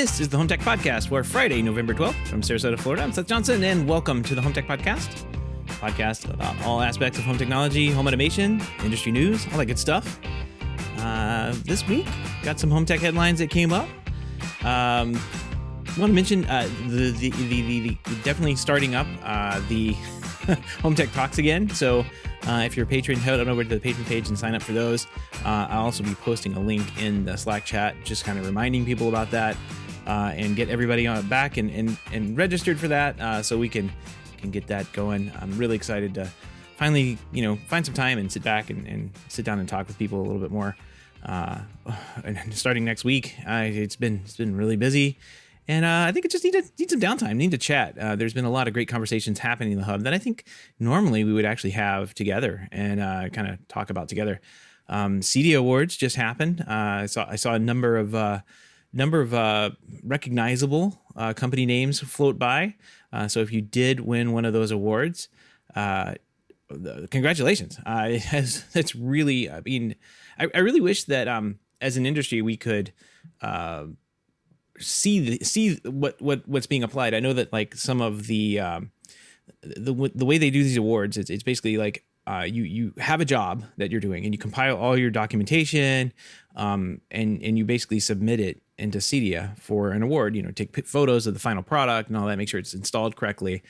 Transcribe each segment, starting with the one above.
This is the HomeTech Podcast for Friday, November 12th from Sarasota, Florida. I'm Seth Johnson, and welcome to the HomeTech Podcast about all aspects of home technology, home automation, industry news, all that good stuff. This week, got some HomeTech headlines that came up. Want to mention the definitely starting up the HomeTech Talks again. So if you're a patron, head on over to the patron page and sign up for those. I'll also be posting a link in the Slack chat, just kind of reminding people about that and get everybody on back and registered for that so we can get that going. I'm really excited to finally, find some time and sit back and sit down and talk with people a little bit more. And starting next week, it's been really busy. And I think it just need some downtime, need to chat. There's been a lot of great conversations happening in the hub that I think normally we would actually have together and kind of talk about together. CEDIA Awards just happened. I saw a number of recognizable company names float by. So if you did win one of those awards, congratulations. That's really, I really wish that as an industry we could see what's being applied. I know that like some of the way they do these awards, it's basically like you have a job that you're doing and you compile all your documentation and you basically submit it into CEDIA for an award. Take photos of the final product and all that, make sure it's installed correctly.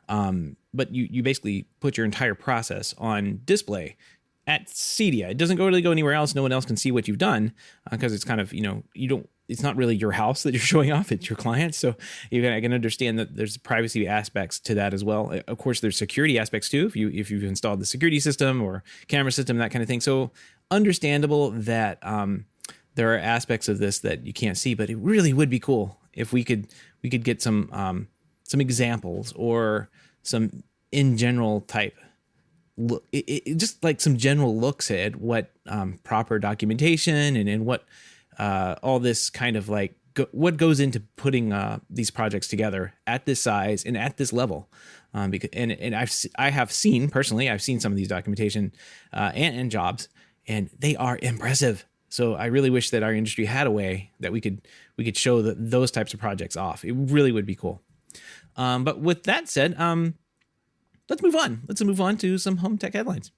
But you basically put your entire process on display at CEDIA. It doesn't really go anywhere else. No one else can see what you've done because it's kind of, it's not really your house that you're showing off, it's your clients. So I can understand that there's privacy aspects to that as well. Of course, there's security aspects too, if you've installed the security system or camera system, that kind of thing. So understandable that there are aspects of this that you can't see, but it really would be cool if we could get some examples or some in general type look, just like some general looks at what proper documentation and what all this kind of like what goes into putting these projects together at this size and at this level. Because I have seen personally, I've seen some of these documentation and jobs, and they are impressive. So I really wish that our industry had a way that we could show those types of projects off. It really would be cool. But with that said, let's move on. Let's move on to some HomeTech headlines.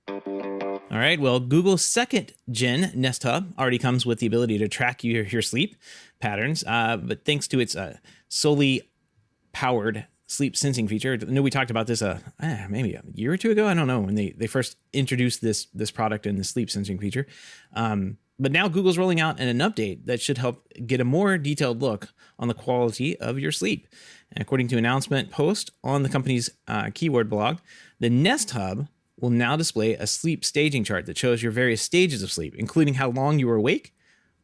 All right. Well, Google's second gen Nest Hub already comes with the ability to track your sleep patterns, but thanks to its solely powered sleep sensing feature. I know we talked about this maybe a year or two ago. I don't know when they first introduced this product and the sleep sensing feature. But now Google's rolling out an update that should help get a more detailed look on the quality of your sleep. And according to an announcement post on the company's keyword blog, the Nest Hub will now display a sleep staging chart that shows your various stages of sleep, including how long you were awake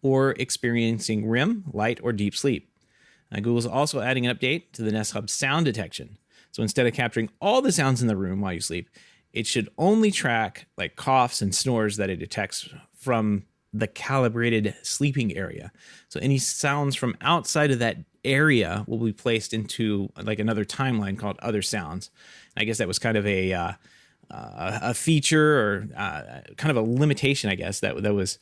or experiencing REM, light, or deep sleep. Google's also adding an update to the Nest Hub sound detection. So instead of capturing all the sounds in the room while you sleep, it should only track like coughs and snores that it detects from the calibrated sleeping area. So any sounds from outside of that area will be placed into like another timeline called other sounds. And I guess that was kind of a feature or kind of a limitation, I guess, that was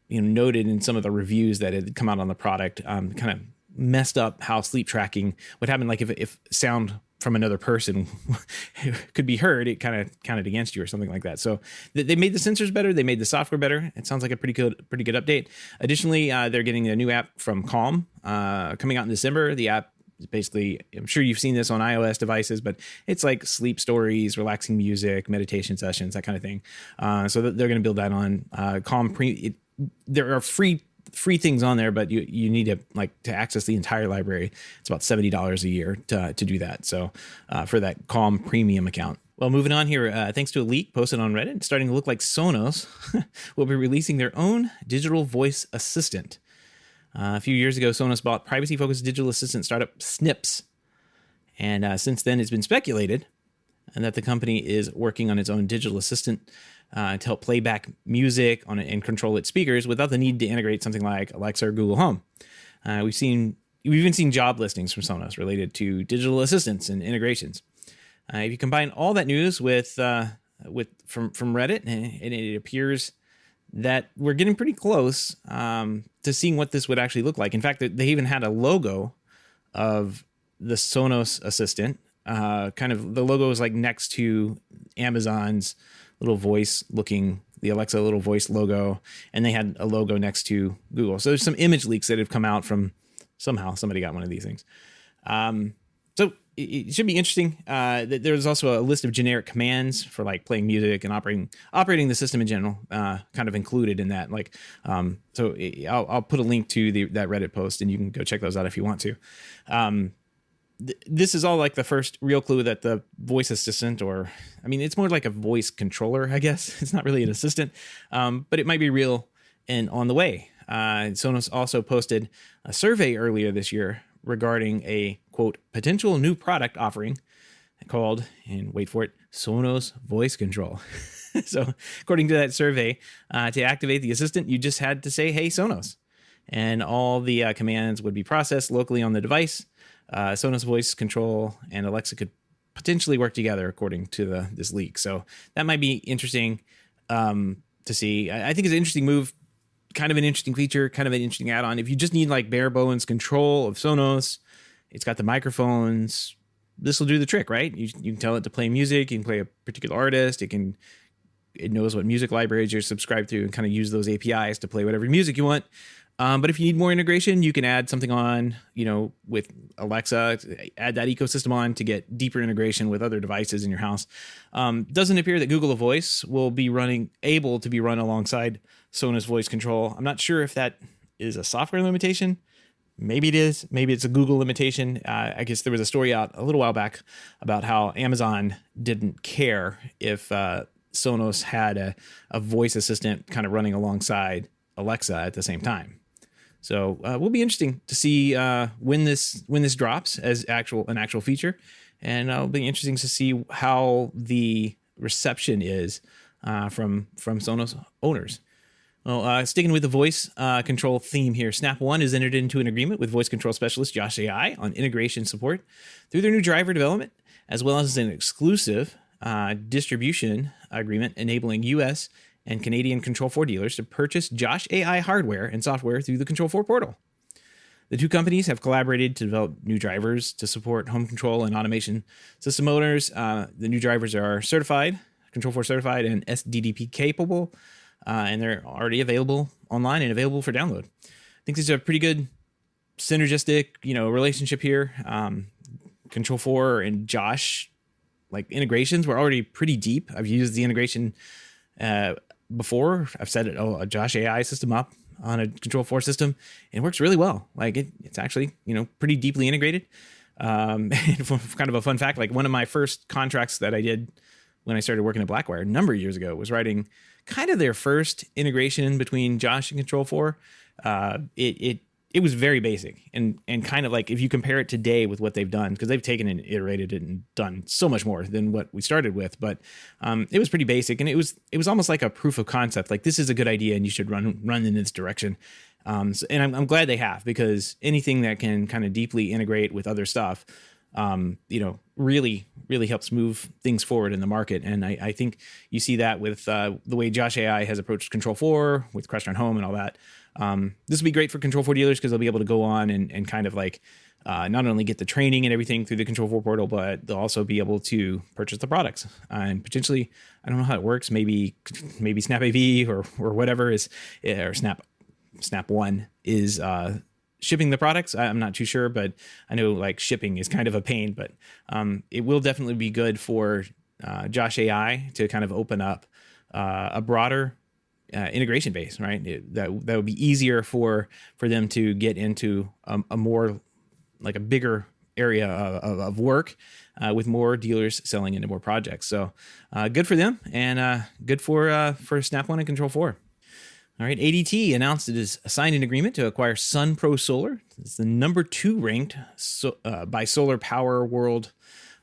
noted in some of the reviews that had come out on the product. Kind of messed up how sleep tracking would happen. Like if sound from another person could be heard, it kind of counted against you or something like that. So they made the sensors better. They made the software better. It sounds like a pretty good update. Additionally, they're getting a new app from Calm coming out in December. The app is basically, I'm sure you've seen this on iOS devices, but it's like sleep stories, relaxing music, meditation sessions, that kind of thing. So they're going to build that on Calm. There are free things on there, but you need to access the entire library. It's about $70 a year to do that. So for that Calm premium account. Well, moving on here, thanks to a leak posted on Reddit, it's starting to look like Sonos will be releasing their own digital voice assistant. A few years ago, Sonos bought privacy-focused digital assistant startup Snips. And since then, it's been speculated and that the company is working on its own digital assistant to help play back music on it and control its speakers without the need to integrate something like Alexa or Google Home. We've even seen job listings from Sonos related to digital assistants and integrations. If you combine all that news with from Reddit, and it appears that we're getting pretty close to seeing what this would actually look like. In fact, they even had a logo of the Sonos Assistant. Kind of the logo is like next to Amazon's little voice looking, the Alexa little voice logo, and they had a logo next to Google. So there's some image leaks that have come out from somehow somebody got one of these things. So it should be interesting. There's also a list of generic commands for like playing music and operating the system in general, kind of included in that. Like, so I'll put a link to that Reddit post, and you can go check those out if you want to. This is all like the first real clue that the voice assistant, or I mean, it's more like a voice controller, I guess. It's not really an assistant, but it might be real and on the way. Sonos also posted a survey earlier this year regarding a, quote, potential new product offering called, and wait for it, Sonos Voice Control. So according to that survey, to activate the assistant, you just had to say, hey, Sonos. And all the commands would be processed locally on the device. Sonos Voice Control and Alexa could potentially work together according to this leak. So that might be interesting to see. I think it's an interesting move, kind of an interesting feature, kind of an interesting add-on. If you just need like bare bones control of Sonos, it's got the microphones. This will do the trick, right? You can tell it to play music. You can play a particular artist. It knows what music libraries you're subscribed to and kind of use those APIs to play whatever music you want. But if you need more integration, you can add something on, with Alexa, add that ecosystem on to get deeper integration with other devices in your house. Doesn't appear that Google Voice will be able to be run alongside Sonos Voice Control. I'm not sure if that is a software limitation. Maybe it is. Maybe it's a Google limitation. I guess there was a story out a little while back about how Amazon didn't care if Sonos had a voice assistant kind of running alongside Alexa at the same time. So will be interesting to see when this drops as an actual feature, and it'll be interesting to see how the reception is from Sonos owners. Well, sticking with the voice control theme here, Snap One has entered into an agreement with voice control specialist Josh AI on integration support through their new driver development, as well as an exclusive distribution agreement enabling U.S. and Canadian Control4 dealers to purchase Josh AI hardware and software through the Control4 portal. The two companies have collaborated to develop new drivers to support home control and automation system owners. The new drivers are certified, Control4 certified, and SDDP capable, and they're already available online and available for download. I think this is a pretty good synergistic, relationship here. Control4 and Josh, like integrations, were already pretty deep. I've used the integration before. I've set a Josh AI system up on a Control4 system, and it works really well. Like it's actually, pretty deeply integrated. And kind of a fun fact, like one of my first contracts that I did when I started working at Blackwire a number of years ago was writing kind of their first integration between Josh and Control4. It was very basic and kind of like if you compare it today with what they've done, because they've taken and iterated it and done so much more than what we started with. But it was pretty basic, and it was almost like a proof of concept. Like this is a good idea, and you should run in this direction. And I'm glad they have, because anything that can kind of deeply integrate with other stuff, really helps move things forward in the market. And I think you see that with the way Josh AI has approached Control4 with Crestron Home and all that. This will be great for Control4 dealers because they'll be able to go on and kind of like not only get the training and everything through the Control4 portal, but they'll also be able to purchase the products and potentially, I don't know how it works. Maybe Snap AV or whatever or Snap One is shipping the products. I'm not too sure, but I know like shipping is kind of a pain, but it will definitely be good for Josh AI to kind of open up a broader integration base, right? That would be easier for them to get into a more like a bigger area of work with more dealers selling into more projects. So good for them, and good for Snap One and Control4. All right, ADT announced it has signed an agreement to acquire SunPro Solar. It's the number 2 ranked by Solar Power World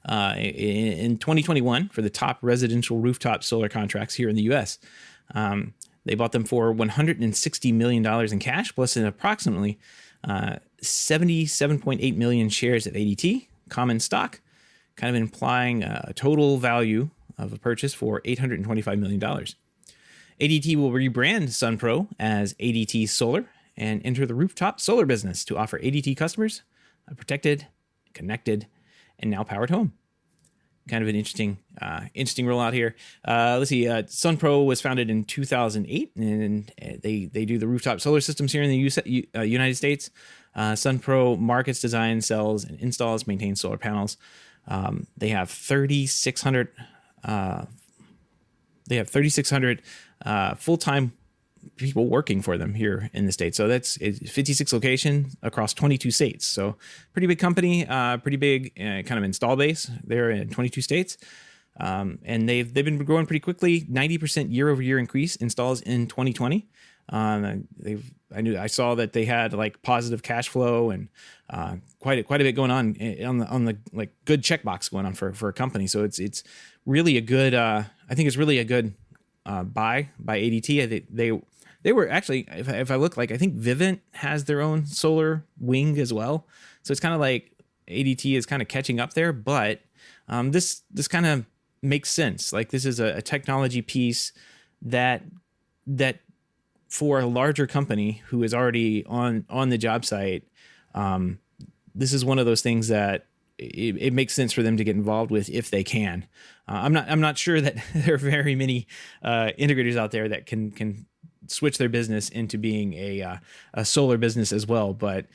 in 2021 for the top residential rooftop solar contracts here in the U.S. They bought them for $160 million in cash, plus an approximately 77.8 million shares of ADT common stock, kind of implying a total value of a purchase for $825 million. ADT will rebrand SunPro as ADT Solar and enter the rooftop solar business to offer ADT customers a protected, connected, and now powered home. Kind of an interesting rollout here. Let's see. SunPro was founded in 2008, and they do the rooftop solar systems here in the United States. SunPro markets, designs, sells, and installs, maintains solar panels. They have 3,600. Full-time people working for them here in the States. So that's 56 locations across 22 states. So pretty big company, pretty big kind of install base there in 22 states. And they've been growing pretty quickly, 90% year over year increase installs in 2020. I saw that they had like positive cash flow and quite a bit going on the like good checkbox going on for a company. So it's really a good, I think it's really a good buy by ADT. They were actually, if I look, like I think Vivint has their own solar wing as well. So it's kind of like ADT is kind of catching up there, but this kind of makes sense. Like this is a technology piece that for a larger company who is already on the job site, this is one of those things that it makes sense for them to get involved with if they can. I'm not sure that there are very many integrators out there that can switch their business into being a solar business as well. But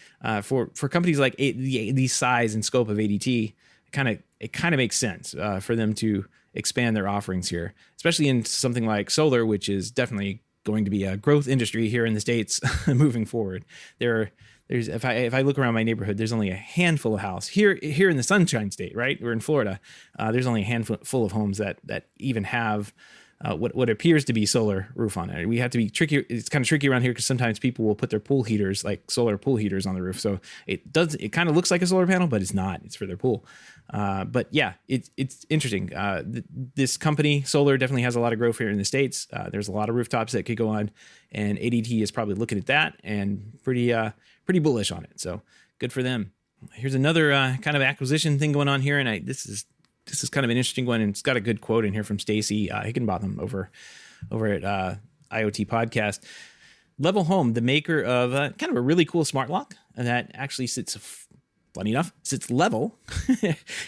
for companies like the size and scope of ADT, it kind of makes sense for them to expand their offerings here, especially in something like solar, which is definitely going to be a growth industry here in the States moving forward. If I look around my neighborhood, there's only a handful of houses here in the Sunshine State, right? We're in Florida. There's only a handful of homes that even have what appears to be solar roof on it. We have to be tricky. It's kind of tricky around here because sometimes people will put their pool heaters, like solar pool heaters, on the roof. So it kind of looks like a solar panel, but it's not. It's for their pool. But yeah, it's interesting. This company, Solar, definitely has a lot of growth here in the States. There's a lot of rooftops that could go on, and ADT is probably looking at that and pretty bullish on it. So good for them. Here's another kind of acquisition thing going on here, and this is kind of an interesting one, and it's got a good quote in here from Stacy Higginbotham over at IoT Podcast. Level Home, the maker of kind of a really cool smart lock that actually sits, funny enough, sits level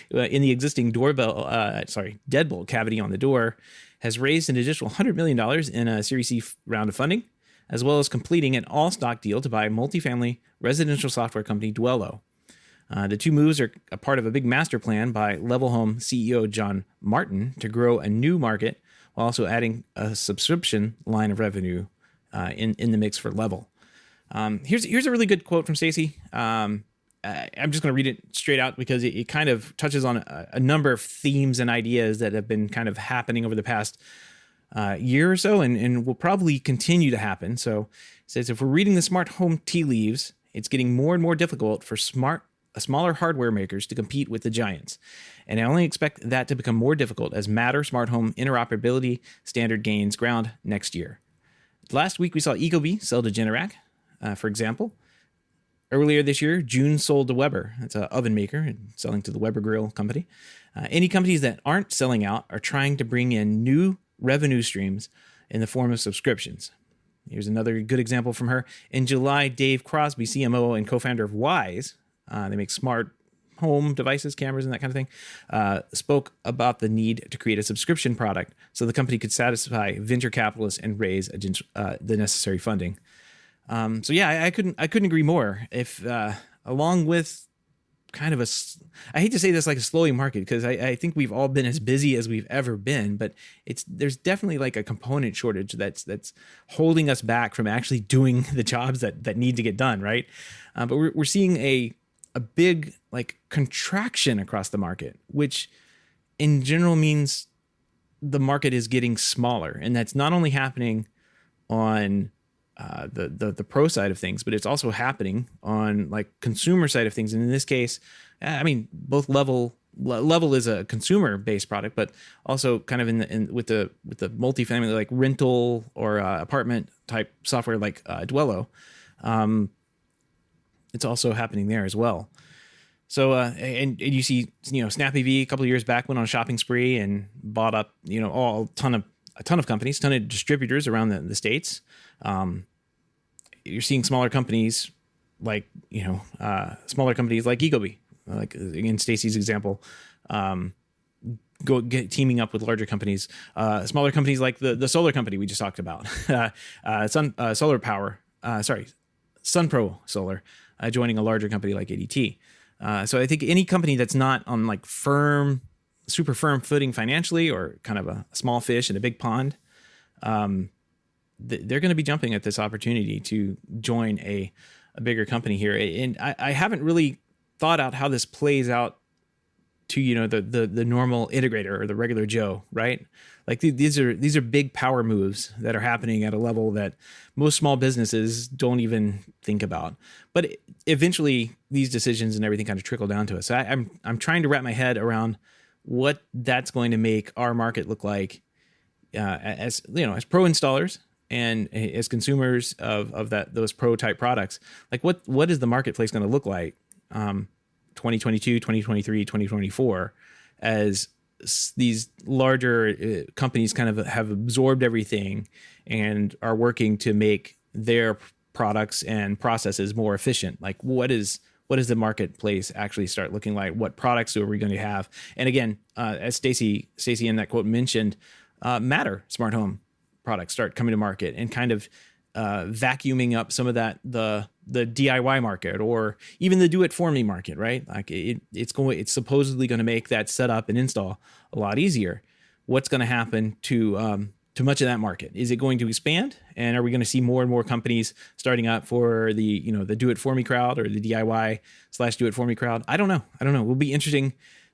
in the existing deadbolt cavity on the door, has raised an additional $100 million in a Series C round of funding, as well as completing an all-stock deal to buy multifamily residential software company Dwello. The two moves are a part of a big master plan by Level Home CEO John Martin to grow a new market while also adding a subscription line of revenue in the mix for Level. Here's a really good quote from Stacy. I'm just going to read it straight out because it kind of touches on a number of themes and ideas that have been kind of happening over the past year or so and will probably continue to happen. So it says, if we're reading the smart home tea leaves, it's getting more and more difficult for smaller hardware makers to compete with the giants. And I only expect that to become more difficult as Matter smart home interoperability standard gains ground next year. Last week, we saw Ecobee sell to Generac, for example. Earlier this year, June sold to Weber. That's an oven maker and selling to the Weber Grill company. Any companies that aren't selling out are trying to bring in new revenue streams in the form of subscriptions. Here's another good example from her. In July, Dave Crosby, CMO and co-founder of Wise, they make smart home devices, cameras, and that kind of thing, spoke about the need to create a subscription product so the company could satisfy venture capitalists and raise the necessary funding. So yeah, I couldn't agree more. If along with kind of I hate to say this like a slowing market because I think we've all been as busy as we've ever been, but there's definitely like a component shortage that's holding us back from actually doing the jobs that need to get done, right? But we're seeing a big like contraction across the market, which in general means the market is getting smaller, and that's not only happening on the pro side of things, but it's also happening on like consumer side of things. And in this case, I mean, both Level is a consumer based product, but also kind of with the multifamily like rental or apartment type software like Dwello. It's also happening there as well. So, and you see, Snap EV a couple of years back went on a shopping spree and bought up, a ton of a ton of companies, ton of distributors around the States. You're seeing smaller companies like, smaller companies like Ecobee, like in Stacy's example, teaming up with larger companies, smaller companies like the solar company we just talked about, Solar Power, SunPro Solar, joining a larger company like ADT. So I think any company that's not on like super firm footing financially, or kind of a small fish in a big pond, they're going to be jumping at this opportunity to join a bigger company here. And I haven't really thought out how this plays out to, the normal integrator or the regular Joe, right? Like these are big power moves that are happening at a level that most small businesses don't even think about. But eventually these decisions and everything kind of trickle down to us. So I'm trying to wrap my head around what that's going to make our market look like, as pro installers and as consumers of those pro type products. Like what is the marketplace going to look like 2022, 2023, 2024, as these larger companies kind of have absorbed everything and are working to make their products and processes more efficient? Like what is the marketplace actually start looking like? What products are we going to have? And again, as Stacy in that quote mentioned, Matter smart home products start coming to market and kind of vacuuming up some of that the DIY market, or even the do-it-for-me market, right? Like it's supposedly going to make that setup and install a lot easier. What's going to happen to much of that market? Is it going to expand? And are we going to see more and more companies starting up for the do-it-for-me crowd, or the DIY/do-it-for-me crowd? I don't know. It will be interesting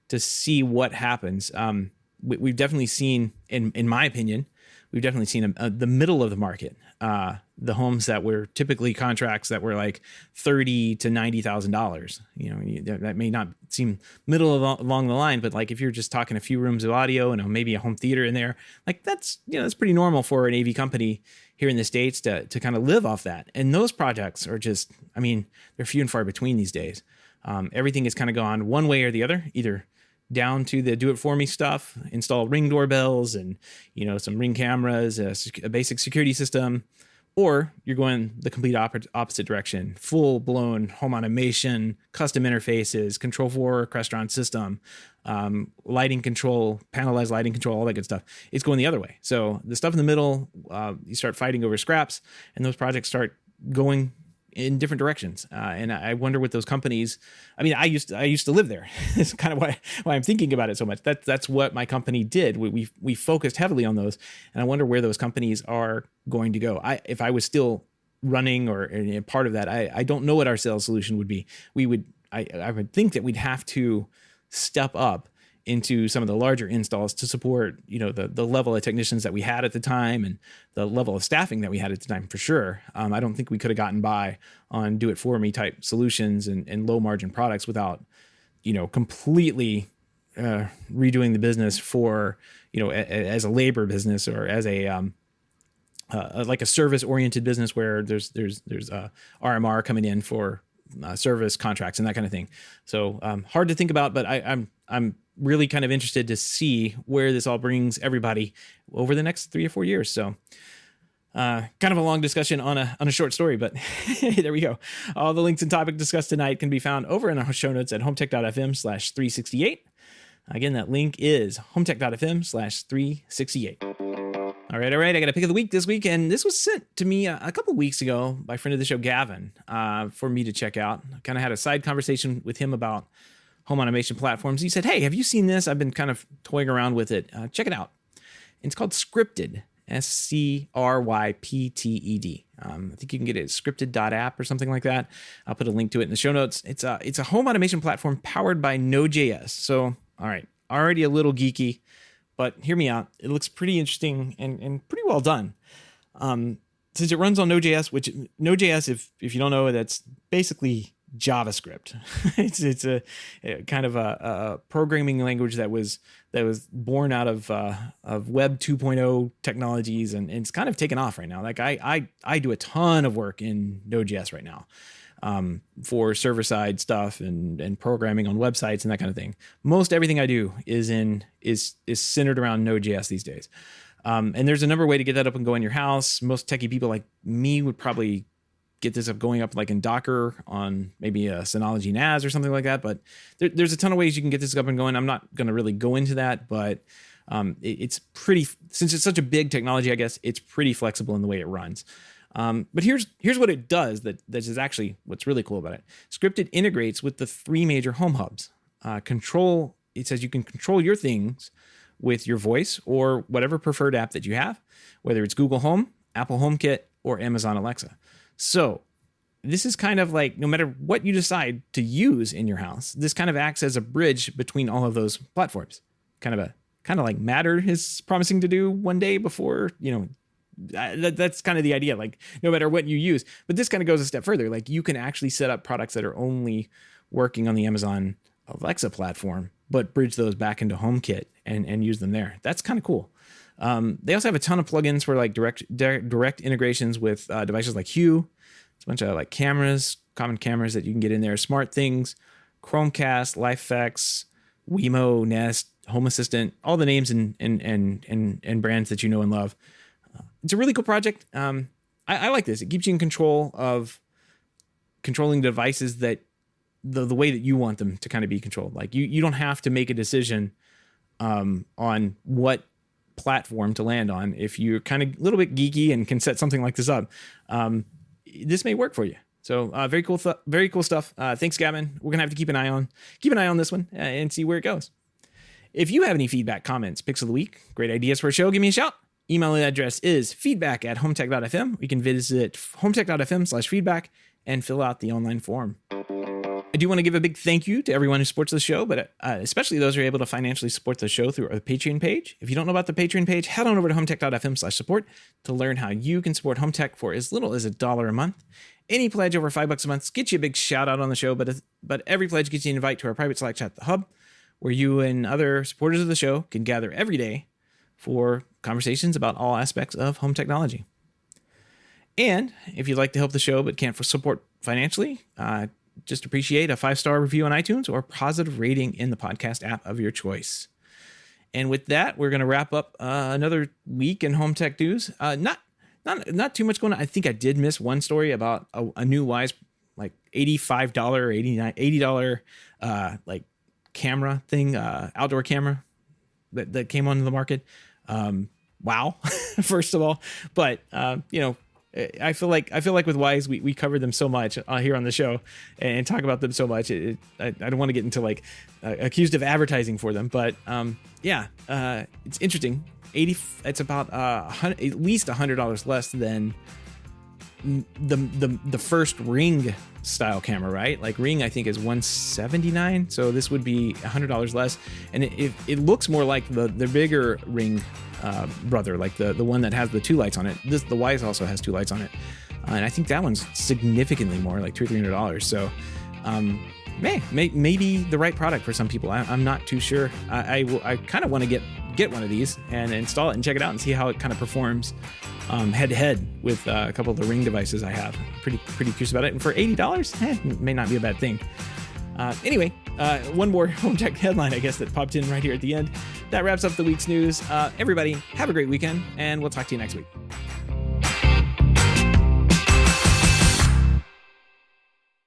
to see what happens. We've definitely seen, in my opinion, the middle of the market. The homes that were typically contracts that were like $30,000 to $90,000. That may not seem along the line, but like if you're just talking a few rooms of audio and maybe a home theater in there, like that's pretty normal for an AV company here in the States to kind of live off that. And those projects are just, they're few and far between these days. Everything has kind of gone one way or the other, either down to the do-it-for-me stuff, install Ring doorbells and some Ring cameras, a basic security system, or you're going the complete opposite direction, full-blown home automation, custom interfaces, Control4 restaurant system, lighting control, panelized lighting control, all that good stuff. It's going the other way. So the stuff in the middle, you start fighting over scraps, and those projects start going in different directions. And I wonder what those companies, I used to live there. It's kind of why I'm thinking about it so much. That's what my company did. We focused heavily on those, and I wonder where those companies are going to go. If I was still running or part of that, I don't know what our sales solution would be. I would think that we'd have to step up into some of the larger installs to support, the level of technicians that we had at the time and the level of staffing that we had at the time, for sure. I don't think we could have gotten by on do-it-for-me type solutions and low margin products without, completely redoing the business for, as a labor business, or as a like a service oriented business where there's RMR coming in for service contracts and that kind of thing. So hard to think about, but I'm really kind of interested to see where this all brings everybody over the next 3 or 4 years. So kind of a long discussion on a short story, but there we go. All the links and topic discussed tonight can be found over in our show notes at HomeTech.fm/368. Again, that link is HomeTech.fm/368. All right. I got a pick of the week this week, and this was sent to me a couple weeks ago by a friend of the show, Gavin, for me to check out. I kind of had a side conversation with him about home automation platforms. He said, "Hey, have you seen this? I've been kind of toying around with it. Check it out. It's called Scripted, Scrypted. I think you can get it at scripted.app or something like that. I'll put a link to it in the show notes. It's a home automation platform powered by Node.js. So, all right, already a little geeky, but hear me out. It looks pretty interesting and pretty well done. Since it runs on Node.js, which Node.js, if you don't know, that's basically JavaScript. it's a kind of a programming language that was born out of Web 2.0 technologies, and it's kind of taken off right now. Like I do a ton of work in Node.js right now for server side stuff and programming on websites and that kind of thing. Most everything I do is centered around Node.js these days. And there's a number of ways to get that up and go in your house. Most techie people like me would probably get this up going up like in Docker on maybe a Synology NAS or something like that. But there's a ton of ways you can get this up and going. I'm not going to really go into that, but it's pretty, since it's such a big technology, I guess it's pretty flexible in the way it runs. But here's what it does that is actually what's really cool about it. Scripted integrates with the 3 major home hubs. It says you can control your things with your voice or whatever preferred app that you have, whether it's Google Home, Apple HomeKit, or Amazon Alexa. So this is kind of like, no matter what you decide to use in your house, this kind of acts as a bridge between all of those platforms. Kind of like Matter is promising to do one day before, that's kind of the idea, like no matter what you use. But this kind of goes a step further. Like you can actually set up products that are only working on the Amazon Alexa platform, but bridge those back into HomeKit and use them there. That's kind of cool. They also have a ton of plugins for like direct integrations with devices like Hue. It's a bunch of like cameras, common cameras that you can get in there. Smart Things, Chromecast, LifeX, Wemo, Nest, Home Assistant, all the names and brands that you know and love. It's a really cool project. I like this. It keeps you in control of controlling devices that the way that you want them to kind of be controlled. Like you don't have to make a decision on what platform to land on. If you're kind of a little bit geeky and can set something like this up, this may work for you. So very cool stuff. Thanks, Gavin. We're gonna have to keep an eye on this one and see where it goes. If you have any feedback, comments, picks of the week, great ideas for a show, give me a shout. Email address is feedback@HomeTech.fm. You can visit HomeTech.fm/feedback and fill out the online form. I do want to give a big thank you to everyone who supports the show, but especially those who are able to financially support the show through our Patreon page. If you don't know about the Patreon page, head on over to HomeTech.fm/support to learn how you can support HomeTech for as little as $1 a month. Any pledge over $5 a month gets you a big shout out on the show, but every pledge gets you an invite to our private Slack chat, The Hub, where you and other supporters of the show can gather every day for conversations about all aspects of home technology. And if you'd like to help the show but can't support financially, just appreciate a 5-star review on iTunes or a positive rating in the podcast app of your choice. And with that, we're going to wrap up another week in home tech news. Not too much going on. I think I did miss one story about a new Wise, like $85 or $80 like camera thing, outdoor camera that came onto the market. Wow, first of all, but I feel like with Wise, we covered them so much here on the show and talk about them so much. I don't want to get into like accused of advertising for them, but it's interesting. It's about at least $100 less than the first Ring style camera, right? Like Ring, I think, is $179, so this would be $100 less, and it looks more like the bigger Ring brother, like the one that has the 2 lights on it. The Wise also has 2 lights on it, and I think that one's significantly more, like $200-300. So maybe the right product for some people. I'm not too sure. I kind of want to get one of these and install it and check it out and see how it kind of performs head to head with a couple of the Ring devices I have. Pretty curious about it. And for $80, it may not be a bad thing. Anyway, one more HomeTech headline, I guess, that popped in right here at the end. That wraps up the week's news. Everybody, have a great weekend, and we'll talk to you next week.